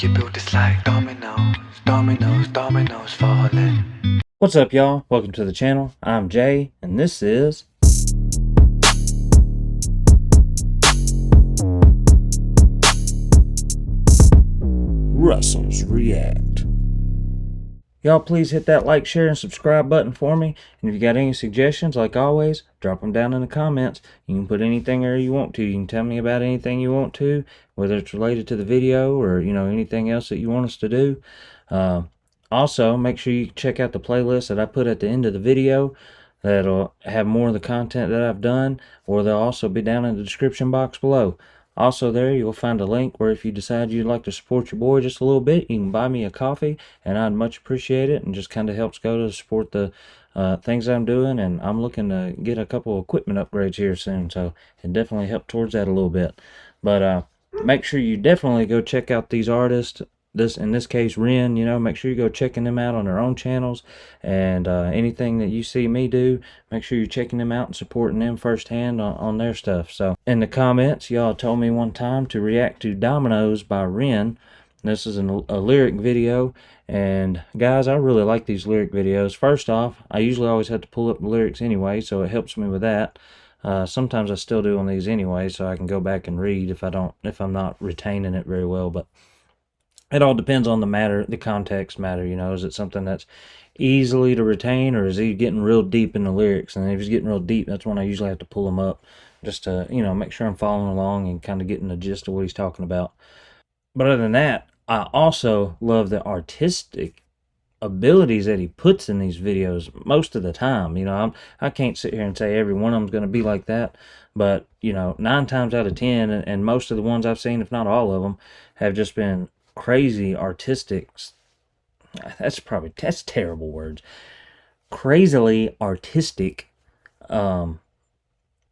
you built this like dominoes, dominoes, dominoes falling. What's up, y'all? Welcome to the channel. I'm Jay, and this is Russell's React. Y'all please hit that like, share, and subscribe button for me. And if you got any suggestions, like always, drop them down in the comments. You can put anything there you want to. You can tell me about anything you want to, whether it's related to the video or, anything else that you want us to do. Also, make sure you check out the playlist that I put at the end of the video. That'll have more of the content that I've done, or they'll also be down in the description box below. Also there, you'll find a link where if you decide you'd like to support your boy just a little bit, you can buy me a coffee, and I'd much appreciate it, and just kind of helps go to support the things I'm doing, and I'm looking to get a couple equipment upgrades here soon, so it definitely help towards that a little bit. But make sure you definitely go check out these artists. In this case, Ren, make sure you go checking them out on their own channels, and anything that you see me do, make sure you're checking them out and supporting them firsthand on their stuff. So in the comments, y'all told me one time to react to Dominoes by Ren. This is a lyric video, and guys, I really like these lyric videos. First off, I usually always have to pull up the lyrics anyway, so it helps me with that. Sometimes I still do on these anyway, so I can go back and read if I'm not retaining it very well, but it all depends on the context matter, is it something that's easily to retain, or is he getting real deep in the lyrics? And if he's getting real deep, that's when I usually have to pull him up, just to, make sure I'm following along and kind of getting the gist of what he's talking about. But other than that, I also love the artistic abilities that he puts in these videos most of the time. I can't sit here and say every one of them's going to be like that, but 9 times out of 10, and most of the ones I've seen, if not all of them, have just been crazy artistic. That's terrible words. Crazily artistic, in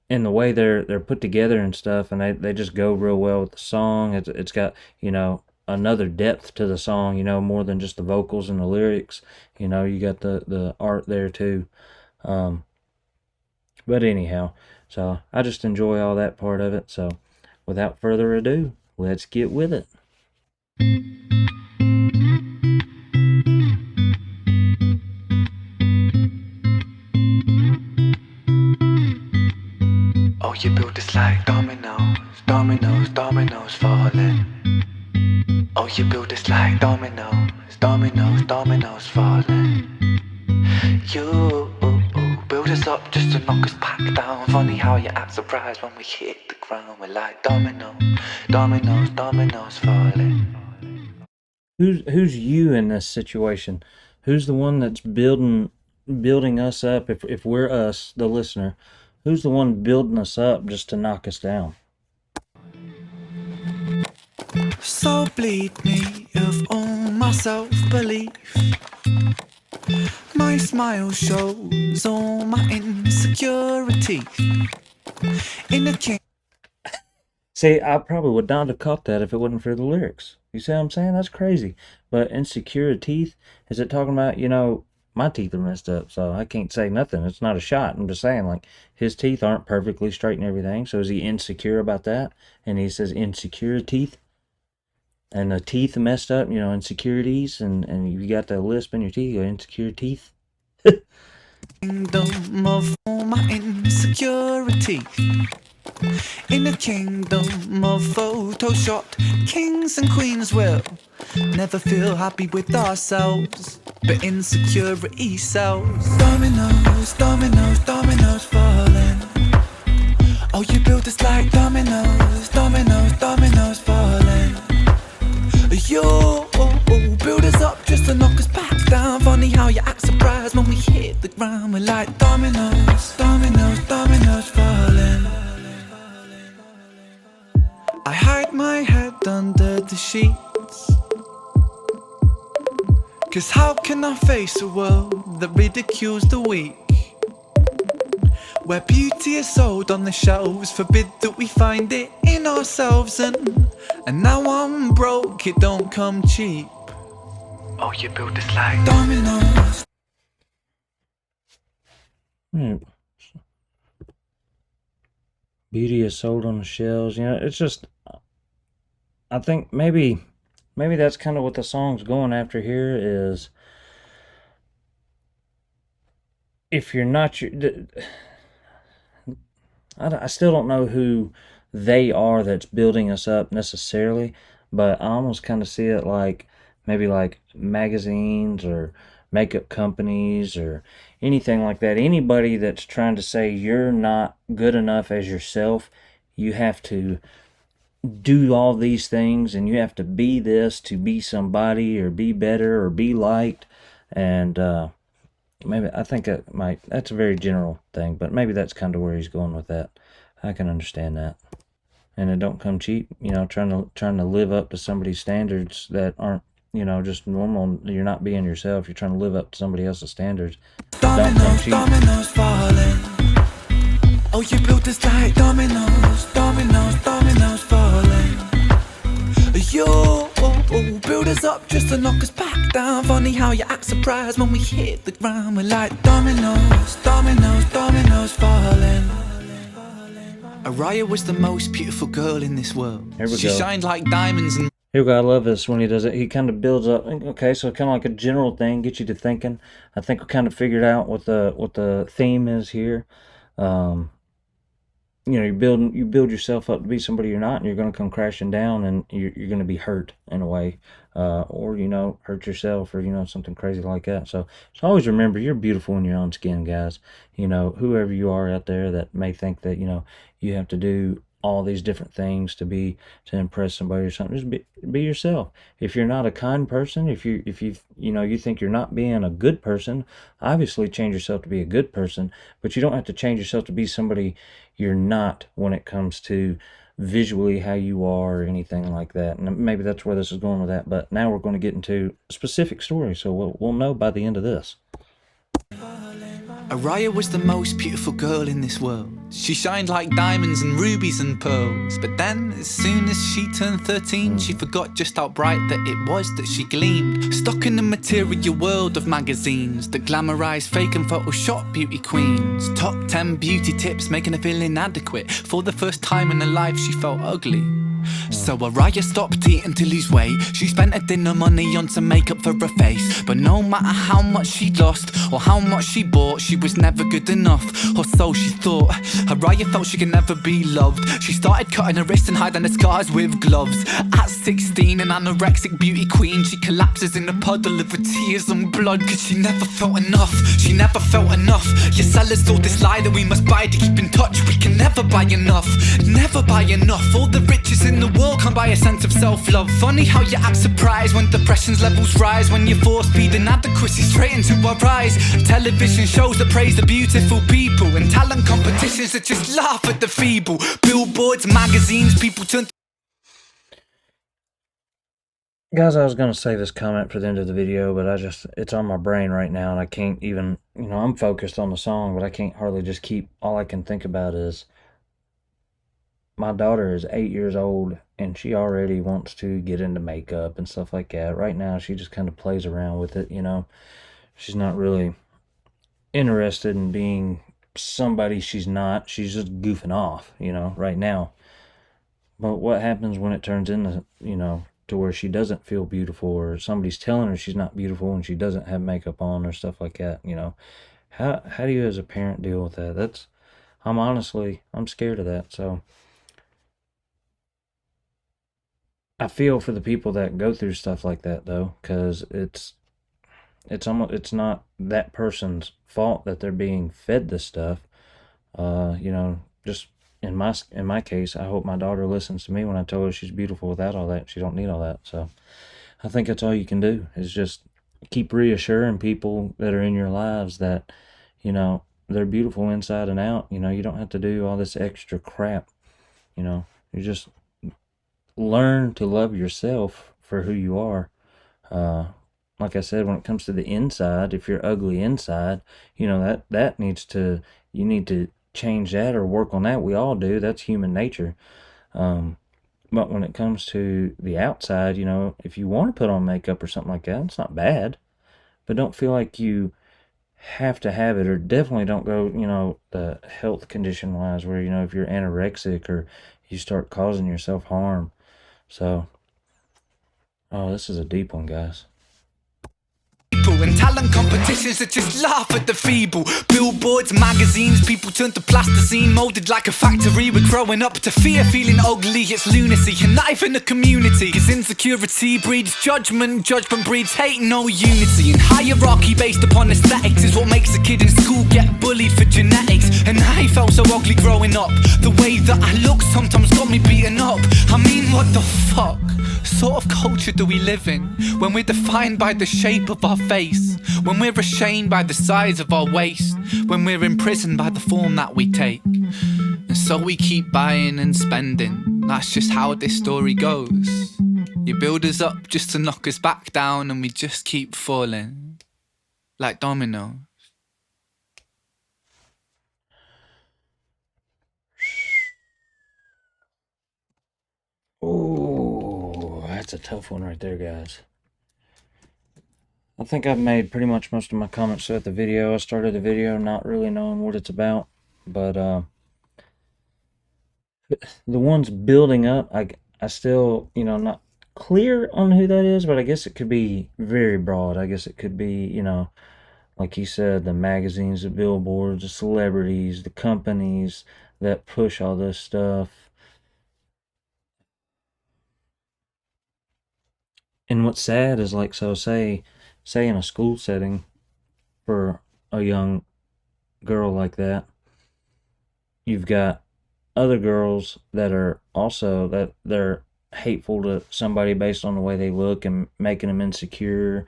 the way they're put together and stuff, and they just go real well with the song. It's got another depth to the song, more than just the vocals and the lyrics. You got the art there too. But anyhow, so I just enjoy all that part of it. So without further ado, let's get with it. Oh, you built this like dominoes, dominoes, dominoes falling. Oh, you built this like dominoes, dominoes, dominoes falling. You build us up just to knock us back down. Funny how you act surprised when we hit the ground. We're like dominoes, dominoes, dominoes falling. Who's you in this situation? Who's the one that's building us up? If we're us, the listener, who's the one building us up just to knock us down? So bleed me of all my self-belief. My smile shows all my insecurity. In a king. See, I probably would not have caught that if it wasn't for the lyrics. You see what I'm saying? That's crazy. But insecure teeth, is it talking about, my teeth are messed up, so I can't say nothing. It's not a shot. I'm just saying, like, his teeth aren't perfectly straight and everything, so is he insecure about that? And he says insecure teeth, and the teeth messed up, insecurities, and you got the lisp in your teeth, you got insecure teeth. Kingdom of all my insecurity. In a kingdom of Photoshop, kings and queens will never feel happy with ourselves, but insecurity sells. Dominoes, dominoes, dominoes falling. Oh, you built us like dominoes, dominoes, dominoes falling. You build us up just to knock us back down. Funny how you act surprised when we hit the ground. We're like dominoes, dominoes, dominoes falling. I hide my head under the sheets, 'cause how can I face a world that ridicules the weak? Where beauty is sold on the shelves, forbid that we find it in ourselves. And now I'm broke, it don't come cheap. Oh, you built this like Dominoes. Beauty is sold on the shelves. It's just, I think maybe maybe that's kind of what the song's going after here is, if you're not your, I still don't know who they are that's building us up necessarily, but I almost kind of see it like maybe like magazines or makeup companies or anything like that. Anybody that's trying to say you're not good enough as yourself, you have to do all these things and you have to be this to be somebody or be better or be liked. And maybe I think that's a very general thing, but maybe that's kind of where he's going with that. I can understand that. And it don't come cheap, trying to live up to somebody's standards that aren't, just normal. You're not being yourself. You're trying to live up to somebody else's standards. Don't come cheap. Dominoes falling. Oh, you built us like dominoes, dominoes, dominoes falling. You build us up just to knock us back down. Funny how you act surprised when we hit the ground. We're like dominoes, dominoes, dominoes falling. Ariah was the most beautiful girl in this world. Here we She go. shined like diamonds and Here we go. I love this when he does it. He kind of builds up. Okay, so kind of like a general thing, get you to thinking. I think we kind of figured out what the theme is here. You build yourself up to be somebody you're not, and you're going to come crashing down, and you're going to be hurt in a way, or hurt yourself, or something crazy like that. So always remember, you're beautiful in your own skin, guys. Whoever you are out there that may think that you have to do all these different things to impress somebody or something, just be yourself. If you're not a kind person, if you think you're not being a good person, obviously change yourself to be a good person, but you don't have to change yourself to be somebody you're not when it comes to visually how you are or anything like that. And maybe that's where this is going with that, but now we're going to get into specific stories, so we'll know by the end of this. Ariah was the most beautiful girl in this world. She shined like diamonds and rubies and pearls. But then, as soon as she turned 13, she forgot just how bright that it was that she gleamed. Stuck in the material world of magazines that glamorise fake and Photoshop beauty queens. Top 10 beauty tips making her feel inadequate. For the first time in her life, she felt ugly. So Ariah stopped eating to lose weight. She spent her dinner money on some makeup for her face. But no matter how much she lost or how much she bought, she was never good enough, or so she thought. Ariah felt she could never be loved. She started cutting her wrists and hiding her scars with gloves. At 16, an anorexic beauty queen, she collapses in a puddle of her tears and blood. Cause she never felt enough, she never felt enough. Your sellers told this lie that we must buy to keep in touch. We can never buy enough, never buy enough. All the riches in the world can't buy a sense of self-love. Funny how you act surprised when depression's levels rise, when you force feed inadequacy straight into our eyes. Television shows that praise the beautiful people, and talent competitions that just laugh at the feeble. Billboards, magazines, people turn. Guys, I was going to save this comment for the end of the video, but it's on my brain right now, and I can't even, I'm focused on the song, but I can't hardly just keep, all I can think about is, my daughter is 8 years old, and she already wants to get into makeup and stuff like that. Right now, she just kind of plays around with it, She's not really interested in being somebody she's not. She's just goofing off, right now. But what happens when it turns into, to where she doesn't feel beautiful, or somebody's telling her she's not beautiful and she doesn't have makeup on or stuff like that, How do you as a parent deal with that? I'm scared of that, so I feel for the people that go through stuff like that, though, because it's not that person's fault that they're being fed this stuff. Just in my case, I hope my daughter listens to me when I tell her she's beautiful without all that. She don't need all that. So I think that's all you can do, is just keep reassuring people that are in your lives that they're beautiful inside and out. You don't have to do all this extra crap. You just learn to love yourself for who you are. Like I said, when it comes to the inside, if you're ugly inside, that you need to change that or work on that. We all do. That's human nature. But when it comes to the outside, if you want to put on makeup or something like that, it's not bad. But don't feel like you have to have it, or definitely don't go, the health condition wise, where, if you're anorexic or you start causing yourself harm. So Oh, this is a deep one, guys. And talent competitions that just laugh at the feeble. Billboards, magazines, people turn to plasticine, molded like a factory. We're growing up to fear, feeling ugly. It's lunacy, and not even a community. Cause insecurity breeds judgment, judgment breeds hate, no unity. And hierarchy based upon aesthetics is what makes a kid in school get bullied for genetics. And I felt so ugly growing up. The way that I look sometimes got me beaten up. I mean, what the fuck sort of culture do we live in when we're defined by the shape of our face, when we're ashamed by the size of our waist, when we're imprisoned by the form that we take? And so we keep buying and spending. That's just how this story goes. You build us up just to knock us back down, and we just keep falling like dominoes. Ooh, that's a tough one right there, guys. I think I've made pretty much most of my comments throughout the video. I started the video not really knowing what it's about, but the ones building up, I still, not clear on who that is, but I guess it could be very broad. I guess it could be, like you said, the magazines, the billboards, the celebrities, the companies that push all this stuff. And what's sad is, like, so say in a school setting for a young girl like that, you've got other girls that are also that they're hateful to somebody based on the way they look and making them insecure,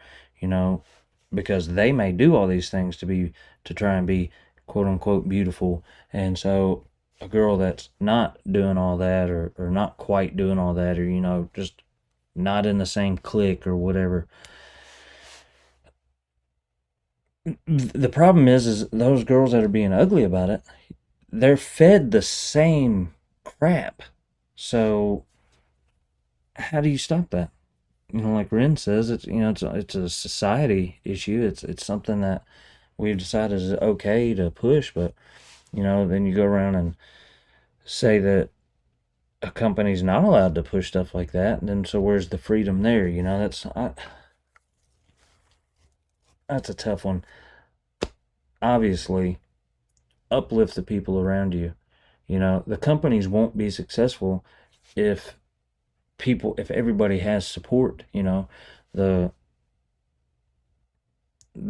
because they may do all these things to try and be quote unquote beautiful. And so a girl that's not doing all that, or not quite doing all that, or just not in the same clique or whatever. The problem is those girls that are being ugly about it, they're fed the same crap. So how do you stop that? Like Ren says, it's a society issue. It's something that we've decided is okay to push, but then you go around and say that a company's not allowed to push stuff like that, and then so where's the freedom there? That's a tough one. Obviously, uplift the people around you. The companies won't be successful if everybody has support. The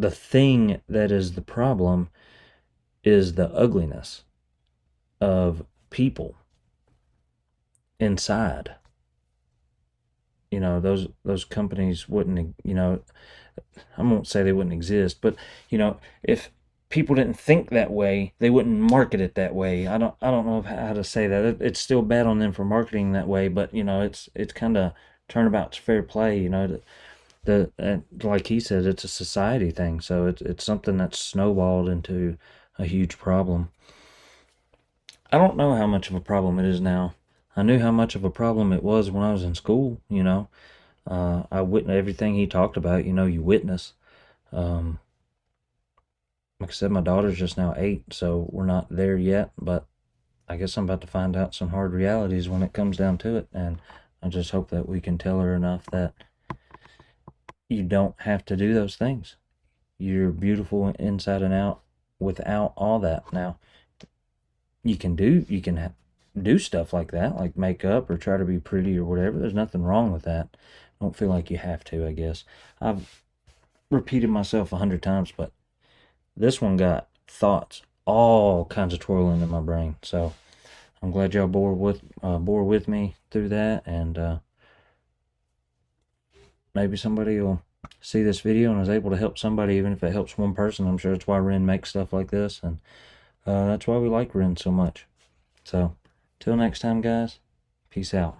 thing that is the problem is the ugliness of people inside. Those companies wouldn't, I won't say they wouldn't exist, but if people didn't think that way, they wouldn't market it that way. I don't know how to say that. It's still bad on them for marketing that way, but it's kind of turnabout's fair play. Like he said, it's a society thing, so it's something that's snowballed into a huge problem. I don't know how much of a problem it is now. I knew how much of a problem it was when I was in school. I witnessed everything he talked about. You witness. Like I said, my daughter's just now 8, so we're not there yet, but I guess I'm about to find out some hard realities when it comes down to it, and I just hope that we can tell her enough that you don't have to do those things. You're beautiful inside and out without all that. Now, you can do stuff like that, like makeup or try to be pretty or whatever. There's nothing wrong with that. Don't feel like you have to, I guess. I've repeated myself 100 times, but this one got thoughts all kinds of twirling in my brain. So I'm glad y'all bore with me through that, and maybe somebody will see this video and is able to help somebody, even if it helps one person. I'm sure that's why Ren makes stuff like this, and that's why we like Ren so much. So till next time, guys, peace out.